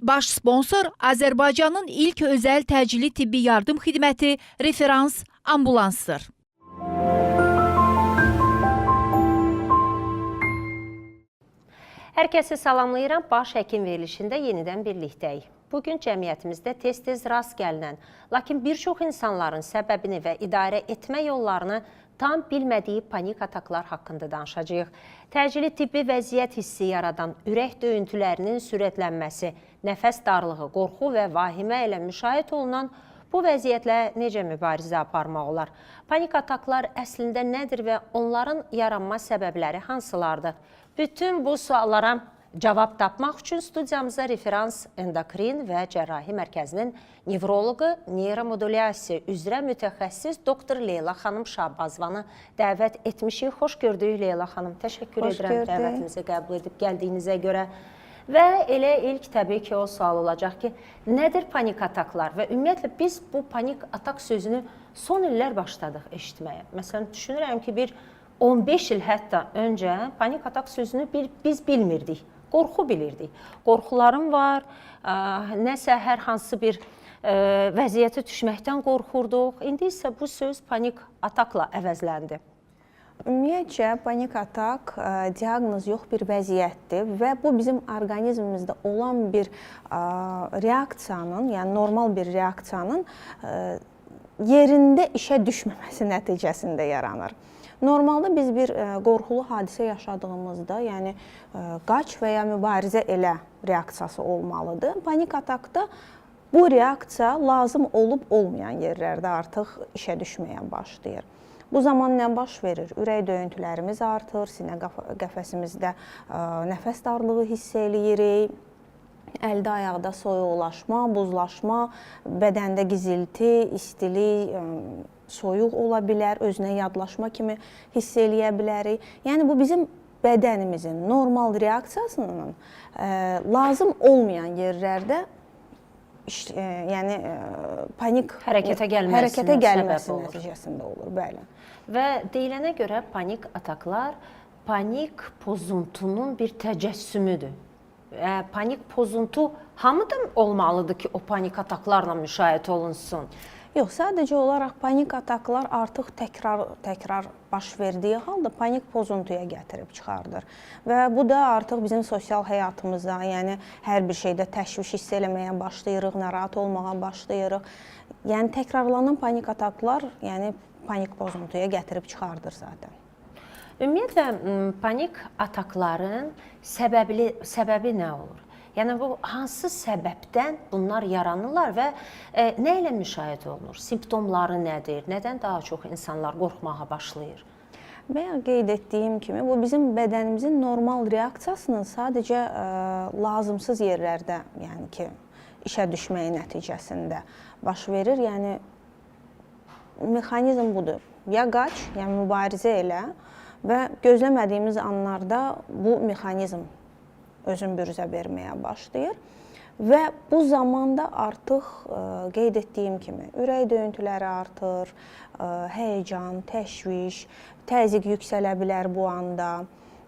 Baş sponsor Azərbaycanın ilk özəl təcili tibbi yardım xidməti Referans ambulansdır. Hər kəsi salamlayıram. Baş həkim verilişində yenidən birlikdəyik. Bugün cəmiyyətimizdə tez-tez rast gəlinən, lakin bir çox insanların səbəbini və idarə etmə yollarını tam bilmədiyi panik ataklar haqqında danışacağıq. Təcili tibbi vəziyyət hissi yaradan ürək döyüntülərinin sürətlənməsi, nəfəs darlığı, qorxu və vahimə ilə müşahidə olunan bu vəziyyətlə necə mübarizə aparmaq olar? Panik ataklar əslində nədir və onların yaranma səbəbləri hansılardır? Bütün bu suallara cavab tapmaq üçün studiyamıza Referans Endokrin və Cərrahi Mərkəzinin nevroloqu, neyromodulyasiya üzrə mütəxəssis doktor Leyla xanım Şahbazovanı dəvət etmişik. Xoş gördük Leyla xanım. Təşəkkür edirəm dəvətimizi qəbul edib gəldiyinizə görə. Və elə ilk təbii ki o sual olacaq ki, nədir panik ataklar və ümumiyyətlə biz bu panik atak sözünü son illər başladıq eşitməyə. Məsələn, düşünürəm ki, bir 15 il hətta öncə panik atak sözünü biz bilmirdik, qorxu bilirdik. Qorxularım var, nəsə hər hansı bir vəziyyətə düşməkdən qorxurduq. İndi isə bu söz panik atakla əvəzləndi. Ümumiyyətcə, panik atak diaqnoz yox bir vəziyyətdir və bu bizim orqanizmimizdə olan bir reaksiyanın, yəni normal bir reaksiyanın yerində işə düşməməsi nəticəsində yaranır. Normalda biz bir qorxulu hadisə yaşadığımızda, yəni qaç və ya mübarizə elə reaksiyası olmalıdır. Panik atakda bu reaksiya lazım olub-olmayan yerlərdə artıq işə düşməyə başlayır. Bu zaman nə baş verir? Ürək döyüntülərimiz artır, sinə qəfəsimizdə nəfəs darlığı hiss eləyirik, əldə ayaqda soyuqlaşma, buzlaşma, bədəndə gizilti, istilik, soyuq ola bilər, özünə yadlaşma kimi hiss eləyə bilərik. Yəni bu bizim bədənimizin normal reaksiyasının lazım olmayan yerlərdə yəni panik hərəkətə gəlməsi nəticəsində olur. Bəli. Və deyilənə görə panik ataklar panik pozuntunun bir təcəssümüdür. Panik pozuntu hamıda olmalıdır ki, o panik ataklarla müşahidə olunsun? Yox, sadəcə olaraq panik ataklar artıq təkrar baş verdiyi halda panik pozuntuya gətirib çıxardır. Və bu da artıq bizim sosial həyatımızda, yəni hər bir şeydə təşviş hiss eləməyə başlayırıq, narahat olmağa başlayırıq. Yəni təkrarlanan panik ataklar, yəni panik pozuntuya gətirib çıxardır zaten. Ümumiyyətlə, panik atakların səbəbi nə olur? Yəni, bu hansı səbəbdən bunlar yaranırlar və nə ilə müşahidə olunur? Simptomları nədir? Nədən daha çox insanlar qorxmağa başlayır? Bəyan qeyd etdiyim kimi, bu bizim bədənimizin normal reaksiyasının sadəcə lazımsız yerlərdə, yəni ki, işə düşməyi nəticəsində baş verir. Yəni, mexanizm budur. Ya qaç, yəni mübarizə elə və gözləmədiyimiz anlarda bu mexanizm özün bürüzə verməyə başlayır və bu zamanda artıq qeyd etdiyim kimi ürək döyüntüləri artır, həyəcan, təşviş, təzyiq yüksələ bilər bu anda.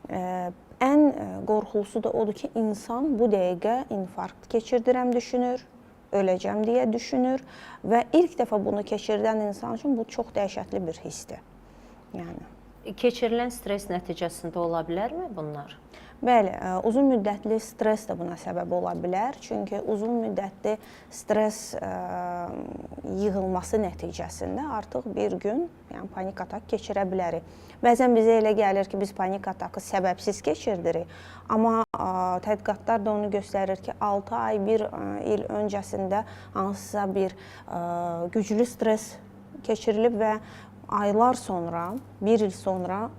Ən qorxulusu da odur ki, insan bu dəqiqə infarkt keçirdirəm düşünür, öləcəm deyə düşünür və ilk dəfə bunu keçirdən insan üçün bu çox dəhşətli bir hissdir. Keçirilən stres nəticəsində ola bilərmi bunlar? Bəli, uzun müddətli stres də buna səbəb ola bilər. Çünki uzun müddətli stres yığılması nəticəsində artıq bir gün panik atak keçirə bilərik. Bəzən bizə elə gəlir ki, biz panik atakı səbəbsiz keçirdirik. Amma tədqiqatlar da onu göstərir ki, 6 ay, 1 il öncəsində hansısa bir güclü stres keçirilib və aylar sonra, 1 il sonra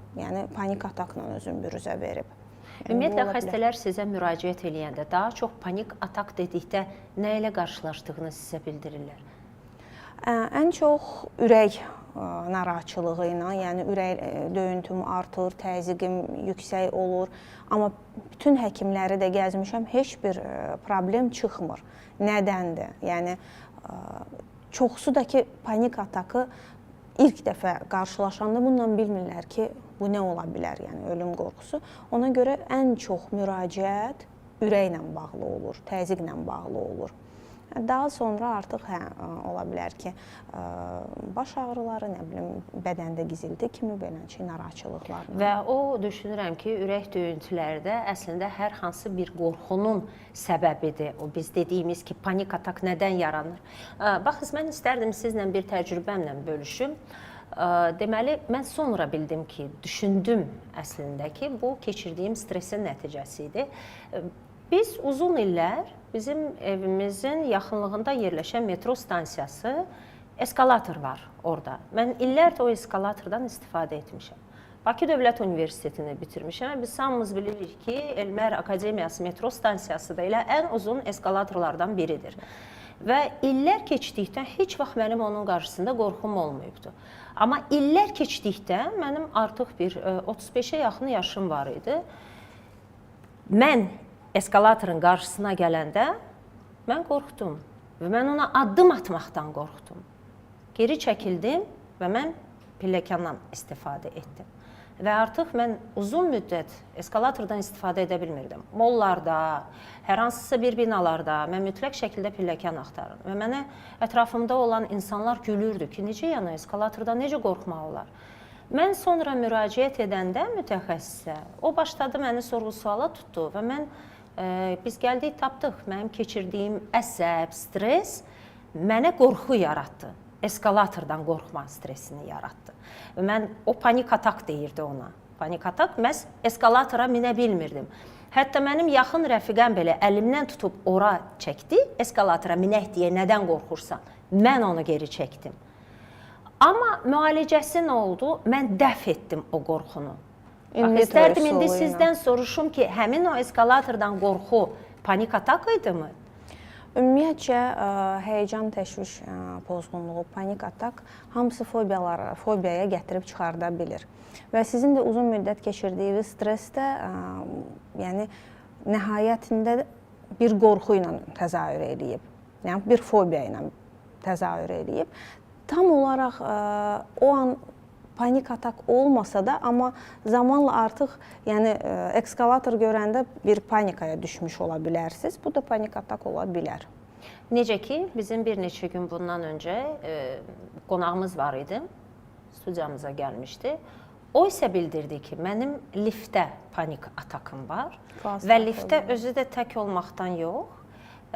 panik atakla özün bürüzə verib. Ümumiyyətlə, xəstələr sizə müraciət eləyəndə daha çox panik atak dedikdə nə ilə qarşılaşdığını sizə bildirirlər? Ən çox ürək narahatçılığı ilə, yəni ürək döyüntüm artır, təzyiqim yüksək olur. Amma bütün həkimləri də gəzmişəm, heç bir problem çıxmır. Nədəndir? Yəni, çoxsu da ki, panik atakı ilk dəfə qarşılaşanda bununla bilmirlər ki, bu nə ola bilər, yəni ölüm qorxusu. Ona görə ən çox müraciət ürəklə bağlı olur, təzyiqlə bağlı olur. Daha sonra artıq ola bilər ki, baş ağrıları, nə bilim, bədəndə gizilti kimi beləncə narahatçılıqlar. Və o düşünürəm ki, ürək döyüntüləri də əslində hər hansı bir qorxunun səbəbidir. O biz dediyimiz ki, panik atak nədən yaranır? Baxın, mən istərdim sizlə bir təcrübəmlə bölüşüm. Deməli, mən sonra bildim ki, düşündüm əslində ki, bu keçirdiyim stresin nəticəsi idi. Biz uzun illər bizim evimizin yaxınlığında yerləşən metro stansiyası, eskalator var orada. Mən illərdir o eskalatordan istifadə etmişəm. Bakı Dövlət Universitetini bitirmişəm. Biz hamımız bilirik ki, Elmlər Akademiyası metro stansiyası da elə ən uzun eskalatorlardan biridir. Və illər keçdikdən heç vaxt mənim onun qarşısında qorxum olmayıbdı. Amma illər keçdikdə mənim artıq bir 35-ə yaxın yaşım var idi. Mən eskalatorun qarşısına gələndə mən qorxdum və mən ona addım atmaqdan qorxdum. Geri çəkildim və mən pilləkandan istifadə etdim. Və artıq mən uzun müddət eskalatordan istifadə edə bilmirdim. Mollarda, hər hansısa bir binalarda mən mütləq şəkildə pilləkan axtarırdım. Və mənə ətrafımda olan insanlar gülürdü ki, necə yəni eskalatordan necə qorxmaq olar? Mən sonra müraciət edəndə mütəxəssisə, o başladı məni sorğu-suala tutdu və biz gəldik, tapdıq. Mənim keçirdiyim əsəb, stres mənə qorxu yaratdı. Eskalatordan qorxma stresini yaratdı. Və mən o panik atak deyirdi ona. Panik atak, məhz eskalatora minə bilmirdim. Hətta mənim yaxın rəfiqəm belə əlimdən tutub ora çəkdi, eskalatora minək deyə nədən qorxursan? Mən onu geri çəkdim. Amma müalicəsi nə oldu? Mən dəf etdim o qorxunu. İstərdim indi sizdən soruşum ki, həmin o eskalatordan qorxu panik atak idi mı? Ümumiyyətcə, həyəcan, təşviş pozğunluğu, panik atak hamısı fobiyaya gətirib çıxarda bilir. Və sizin də uzun müddət keçirdiyiniz stres də yəni, nəhayətində bir qorxu ilə təzahür edib. Yəni, bir fobiya ilə təzahür edib. Tam olaraq o an panik atak olmasa da, amma zamanla artıq yəni, eskalator görəndə bir panikaya düşmüş ola bilərsiniz. Bu da panik atak ola bilər. Necə ki, bizim bir neçə gün bundan öncə qonağımız var idi, studiyamıza gəlmişdi. O isə bildirdi ki, mənim liftdə panik atakım var və liftdə özü də tək olmaqdan yox,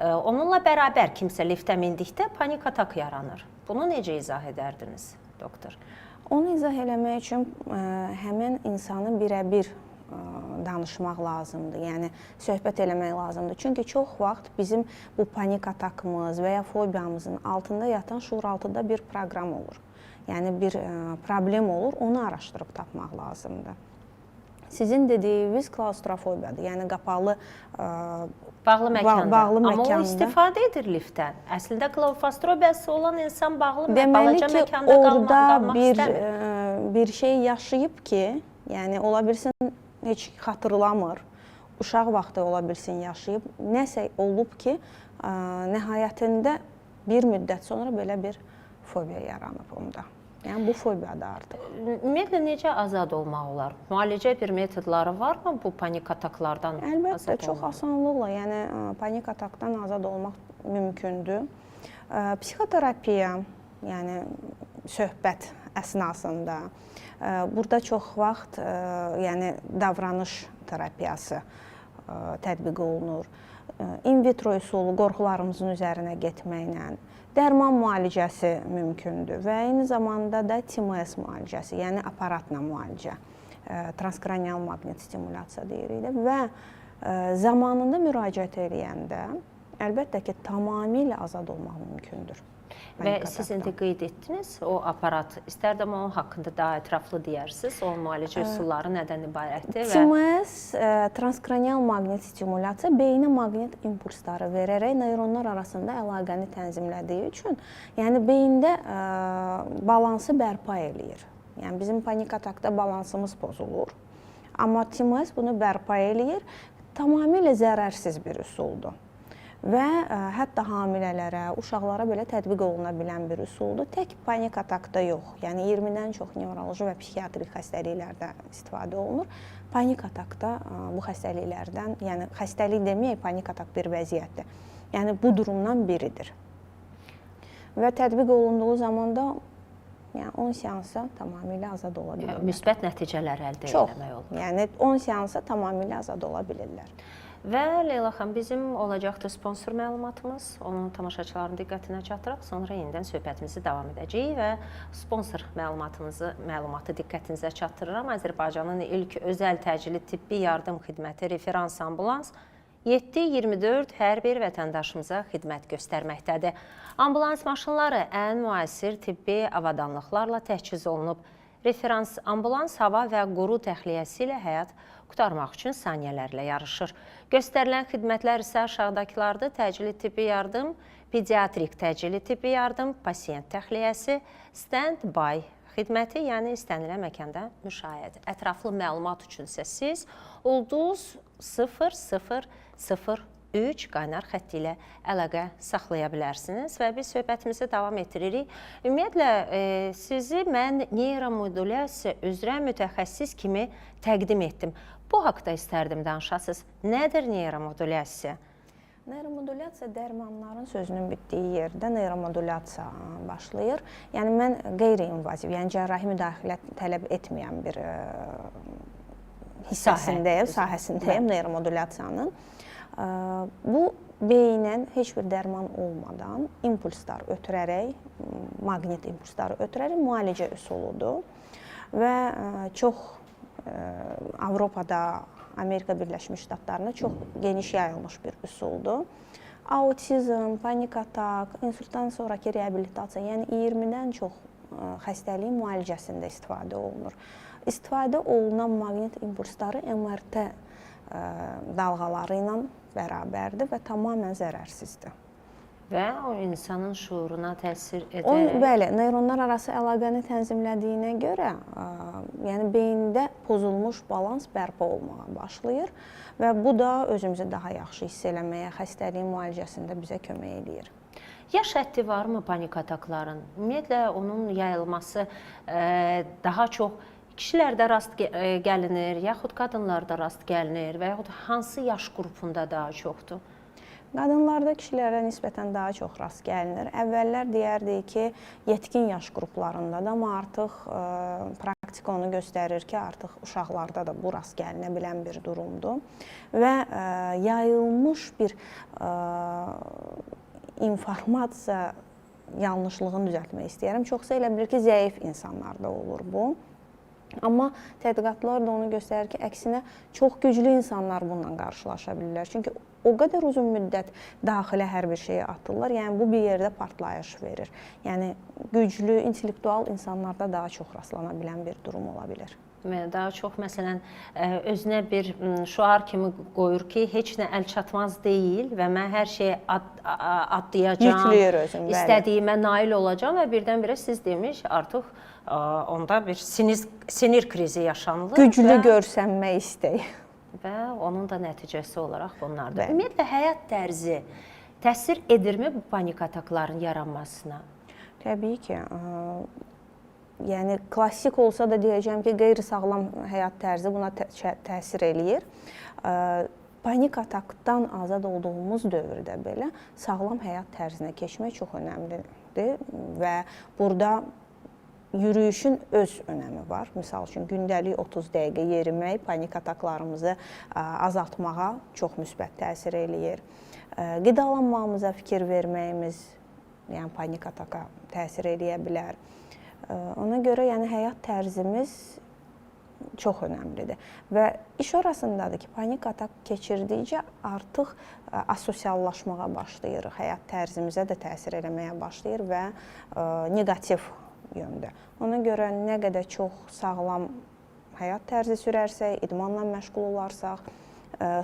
onunla bərabər kimsə liftə mindikdə panik atak yaranır. Bunu necə izah edərdiniz, doktor? Onu izah eləmək üçün həmin insanı birə-bir danışmaq lazımdır, yəni söhbət eləmək lazımdır. Çünki çox vaxt bizim bu panik atakımız və ya fobiyamızın altında yatan şuuraltıda bir proqram olur. Yəni bir problem olur, onu araşdırıb tapmaq lazımdır. Sizin dediyiniz klaustrofobiyadır, yəni qapalı bağlı məkanda. Amma o istifadə edir liftdən. Əslində klaustrofobiyası olan insan bağlı balaca məkanda qalmaq istəmir. Bir şey yaşayıb ki, yəni ola bilsin heç xatırlamır. Uşaq vaxtı ola bilsin yaşayıb. Nəsə olub ki, nəhayətində bir müddət sonra belə bir fobiya yaranıb onda. Yəni bu fobiyadır artıq. Ümumiyyətlə necə azad olmaq olar? Müalicə bir metodları varmı bu panik ataklardan azad olmaq? Əlbəttə, çox asanlıqla, yəni panik atakdan azad olmaq mümkündür. Psixoterapiya, yəni söhbət əsnasında, burada çox vaxt yəni davranış terapiyası tətbiq olunur. In vitro üsulu qorxularımızın üzərinə getməklə dərman müalicəsi mümkündür və eyni zamanda da TMS müalicəsi, yəni aparatla müalicə, transkranial maqnit stimulyasiya deyirik və zamanında müraciət edəndə əlbəttə ki, tamamilə azad olmaq mümkündür. Və siz indi qeyd etdiniz o aparat, istərdim onun haqqında daha ətraflı deyərsiniz, o müalicə üsulları nədən ibarətdir? TMS, transkranial maqnit stimulyasiya, beyinə maqnit impulsları verərək neyronlar arasında əlaqəni tənzimlədiyi üçün, yəni beyində balansı bərpa eləyir. Yəni bizim panik atakda balansımız pozulur, amma TMS bunu bərpa eləyir, tamamilə zərərsiz bir üsuldur. və hətta hamilələrə, uşaqlara belə tətbiq oluna bilən bir üsuldur. Tək panik atakda yox, yəni 20-dən çox nevroloji və psixiatrik xəstəliklərdə istifadə olunur. Panik atakda bu xəstəliklərdən, yəni xəstəlik deməyək, panik atak bir vəziyyətdir. Yəni bu durumdan biridir. Və tətbiq olunduğu zaman da yəni 10 seansa tamamilə azad ola bilirlər. Müsbət nəticələr əldə etmək olur. Yəni 10 seansa tamamilə azad ola bilirlər. Və Leyla xanım, bizim olacaqdır sponsor məlumatımız. Onun tamaşaçıların diqqətinə çatdıraq. Sonra yenidən söhbətimizi davam edəcəyik və sponsor məlumatı diqqətinizə çatdırıram. Azərbaycanın ilk özəl təcili tibbi yardım xidməti referans ambulans 7-24 hər bir vətəndaşımıza xidmət göstərməkdədir. Ambulans maşınları ən müasir tibbi avadanlıqlarla təchiz olunub. Referans ambulans hava və quru təxliyəsi ilə həyat qurtarmaq üçün saniyələrlə yarışır. Göstərilən xidmətlər isə aşağıdakılardır: təcili tibbi yardım, pediatrik təcili tibbi yardım, pasiyent təxliyəsi, stand-by xidməti, yəni istənilən məkanda müşahidə. Ətraflı məlumat üçün isə siz ulduz 0003 qaynar xətti ilə əlaqə saxlaya bilərsiniz və biz söhbətimizi davam etdiririk. Ümumiyyətlə, sizi mən neyromodulyasiya üzrə mütəxəssis kimi təqdim etdim. Bu haqda istərdim danışasınız. Nədir neyromodulyasiya? Neyromodulyasiya dərmanların sözünün bitdiyi yerdə neyromodulyasiya başlayır. Yəni mən qeyri-invaziv, yəni cərrahi müdaxilə tələb etməyən bir sahəsindəyim neyromodulyasiyanın. Bu beyindən heç bir dərman olmadan impulslar ötürərək, maqnit impulsları ötürərək müalicə üsuludur və çox Avropada, Amerika Birləşmiş Ştatlarında çox geniş yayılmış bir üsuldur. Autizm, panik atak, insultdan sonraki reabilitasiya, yəni 20-dən çox xəstəliyin müalicəsində istifadə olunur. İstifadə olunan maqnit impulsları MRT dalğaları ilə bərabərdir və tamamilə zərərsizdir. Və o insanın şuuruna təsir edər. Bəli, neyronlar arası əlaqəni tənzimlədiyinə görə, yəni beyində pozulmuş balans bərpa olmağa başlayır və bu da özümüzü daha yaxşı hiss eləməyə, xəstəliyin müalicəsində bizə kömək edir. Yaş həddi varmı panik atakların? Ümumiyyətlə, onun yayılması daha çox kişilərdə rast gəlinir, yaxud qadınlarda rast gəlinir və yaxud hansı yaş qrupunda daha çoxdur? Qadınlarda kişilərə nisbətən daha çox rast gəlinir. Əvvəllər deyərdik ki, yetkin yaş qruplarında da, amma artıq praktika onu göstərir ki, artıq uşaqlarda da bu rast gəlinə bilən bir durumdur. Və yayılmış bir informasiya yanlışlığını düzəltmək istəyərəm. Çoxsa elə bilir ki, zəif insanlarda olur bu. Amma tədqiqatlar da onu göstərir ki, əksinə çox güclü insanlar bununla qarşılaşa bilirlər. Çünki o qədər uzun müddət daxilə hər bir şeyə atırlar, yəni bu bir yerdə partlayış verir. Yəni güclü, intellektual insanlarda daha çox rastlana bilən bir durum ola bilər. Daha çox, məsələn, özünə bir şüar kimi qoyur ki, heç nə əl çatmaz deyil və mən hər şeyi atlayacağam, istədiyimə nail olacağam və birdən-birə siz demiş, artıq onda bir sinir krizi yaşanılır. Güclü görsənmə istəyi. Və onun da nəticəsi olaraq bunlardır. Ümumiyyətlə, həyat tərzi təsir edirmi bu panik atakların yaranmasına? Təbii ki. Yəni, klassik olsa da deyəcəm ki, qeyri-sağlam həyat tərzi buna təsir eləyir. Panik atakdan azad olduğumuz dövrdə belə sağlam həyat tərzinə keçmək çox önəmlidir və burada yürüyüşün öz önəmi var. Misal üçün, gündəlik 30 dəqiqə yerimək panik ataklarımızı azaltmağa çox müsbət təsir eləyir. Qidalanmamıza fikir verməyimiz, yəni panik ataka təsir eləyə bilər. Ona görə yəni həyat tərzimiz çox önəmlidir. Və iş orasındadır ki, panik atak keçirdikcə artıq asosiallaşmağa başlayır, həyat tərzimizə də təsir eləməyə başlayır və negativ yöndə. Ona görə nə qədər çox sağlam həyat tərzi sürərsək, idmanla məşğul olarsaq,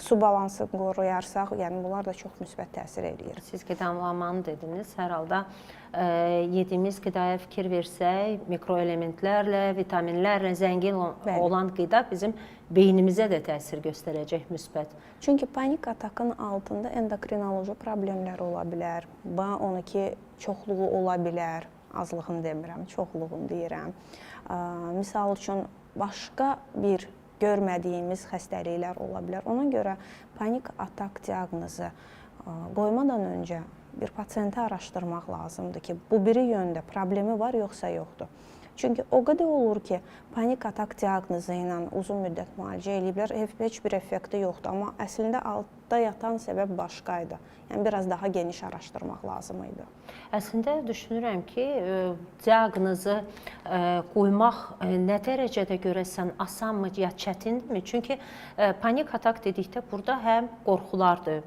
su balansı qoruyarsaq, yəni bunlar da çox müsbət təsir eləyir. Siz qidalanmanı dediniz. Hər halda yediyimiz qidaya fikir versək, mikroelementlərlə, vitaminlərlə zəngin olan qida bizim beynimizə də təsir göstərəcək müsbət. Çünki panik atakın altında endokrinoloji problemlər ola bilər. B12 çoxluğu ola bilər. Azlığını demirəm, çoxluğunu deyirəm. Misal üçün, başqa bir görmədiyimiz xəstəliklər ola bilər. Ona görə panik atak diaqnozu qoymadan öncə bir pasiyenti araşdırmaq lazımdır ki, bu biri yöndə problemi var, yoxsa yoxdur. Çünki o qədər olur ki, panik atak diaqnozu ilə uzun müddət müalicə ediblər, heç bir effekti yoxdur. Amma əslində altda yatan səbəb başqaydı. Yəni, biraz daha geniş araşdırmaq lazım idi. Əslində düşünürəm ki, diaqnozu qoymaq nə dərəcədə görəsən asanmı, ya çətindirmi? Çünki panik atak dedikdə burada həm qorxulardır,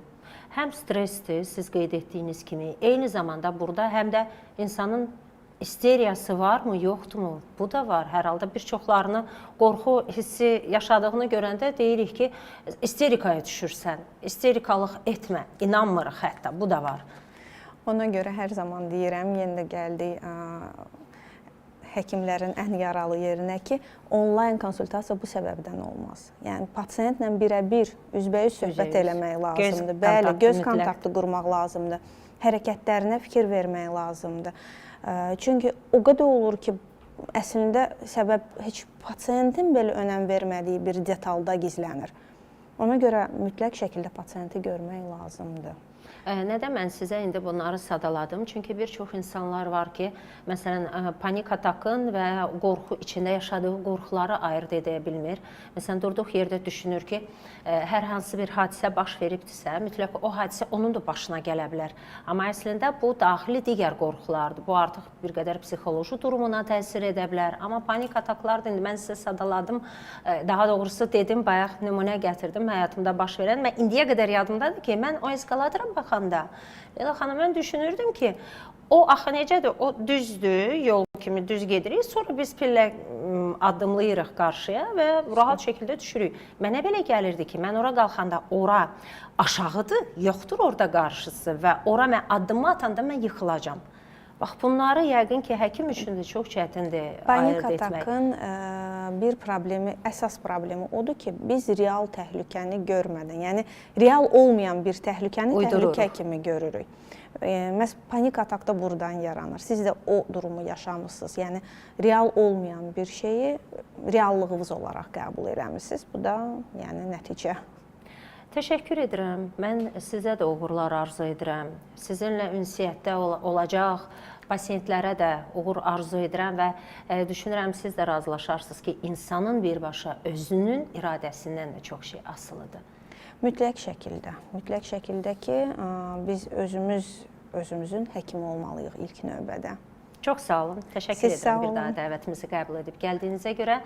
həm stressdir, siz qeyd etdiyiniz kimi. Eyni zamanda burada həm də insanın isteriyası varmı, yoxdurmu? Bu da var. Hər halda bir çoxlarını qorxu hissi yaşadığını görəndə deyirik ki, isterikaya düşürsən, isterikalıq etmə, inanmırıq hətta, bu da var. Ona görə hər zaman deyirəm, yenə də gəldik həkimlərin ən yaralı yerinə ki, onlayn konsultasiya bu səbəbdən olmaz. Yəni, pasiyentlə birə-bir, üzbəüz söhbət eləmək lazımdır. Bəli, göz kontaktı qurmaq lazımdır. Hərəkətlərinə fikir vermək lazımdır. Çünki o qədər olur ki, əslində səbəb heç pasiyentin belə önəm vermədiyi bir detalda gizlənir. Ona görə mütləq şəkildə pasiyenti görmək lazımdır. Nədən mən sizə indi bunları sadaladım? Çünki bir çox insanlar var ki, məsələn, panik atakın və qorxu içində yaşadığı qorxuları ayırt edə bilmir. Məsələn, durduq yerdə düşünür ki, hər hansı bir hadisə baş veribdirsə, mütləq o hadisə onun da başına gələ bilər. Amma əslində bu daxili digər qorxulardır. Bu artıq bir qədər psixoloji durumuna təsir edə bilər. Amma panik ataklardır, indi mən sizə sadaladım, daha doğrusu dedim, bayaq nümunə gətirdim həyatımda baş verən və indiyə qədər yadımdadır ki, mən o eskalatora baxanda, Leyla xanım, mən düşünürdüm ki, o axı necədir, o düzdür, yol kimi düz gedirik, sonra biz pillə addımlayırıq qarşıya və rahat şəkildə düşürük. Mənə belə gəlirdi ki, mən ora qalxanda ora aşağıdır, yoxdur orada qarşısı və ora mən addımı atanda mən yıxılacam. Bax, bunları yəqin ki, həkim üçün də çox çətindir ayırt etmək. Panik atakın bir problemi, əsas problemi odur ki, biz real təhlükəni görmədən, yəni real olmayan bir təhlükəni təhlükə kimi görürük. Məhz panik atak da buradan yaranır. Siz də o durumu yaşamısınız. Yəni, real olmayan bir şeyi reallığınız olaraq qəbul eləmişsiniz. Bu da nəticə. Təşəkkür edirəm. Mən sizə də uğurlar arzu edirəm. Sizinlə ünsiyyətdə olacaq pasiyentlərə də uğur arzu edirəm və düşünürəm siz də razılaşarsınız ki, insanın birbaşa özünün iradəsindən də çox şey asılıdır. Mütləq şəkildə ki, biz özümüzün həkimi olmalıyıq ilk növbədə. Çox sağ olun. Təşəkkür edirəm bir daha dəvətimizi qəbul edib gəldiyinizə görə.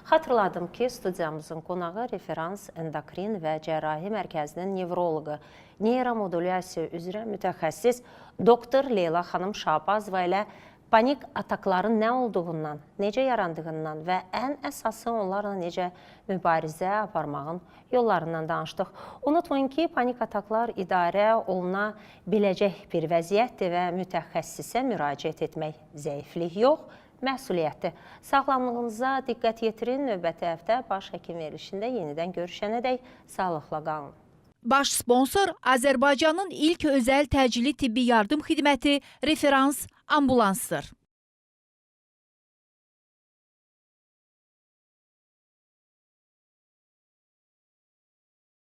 Xatırladım ki, studiyamızın qonağı Referans Endokrin və Cərrahi Mərkəzinin nevroloqu, neyromodulyasiya üzrə mütəxəssis doktor Leyla xanım Şahbazova ilə panik atakların nə olduğundan, necə yarandığından və ən əsası onlarla necə mübarizə aparmağın yollarından danışdıq. Unutmayın ki, panik ataklar idarə oluna biləcək bir vəziyyətdir və mütəxəssisə müraciət etmək zəiflik yox, məsuliyyətdir. Sağlamlığınıza diqqət yetirin. Növbəti həftə baş həkim verilişində yenidən görüşənədək sağlıqla qalın. Baş sponsor Azərbaycanın ilk özəl təcili tibbi yardım xidməti Referans Ambulansdır.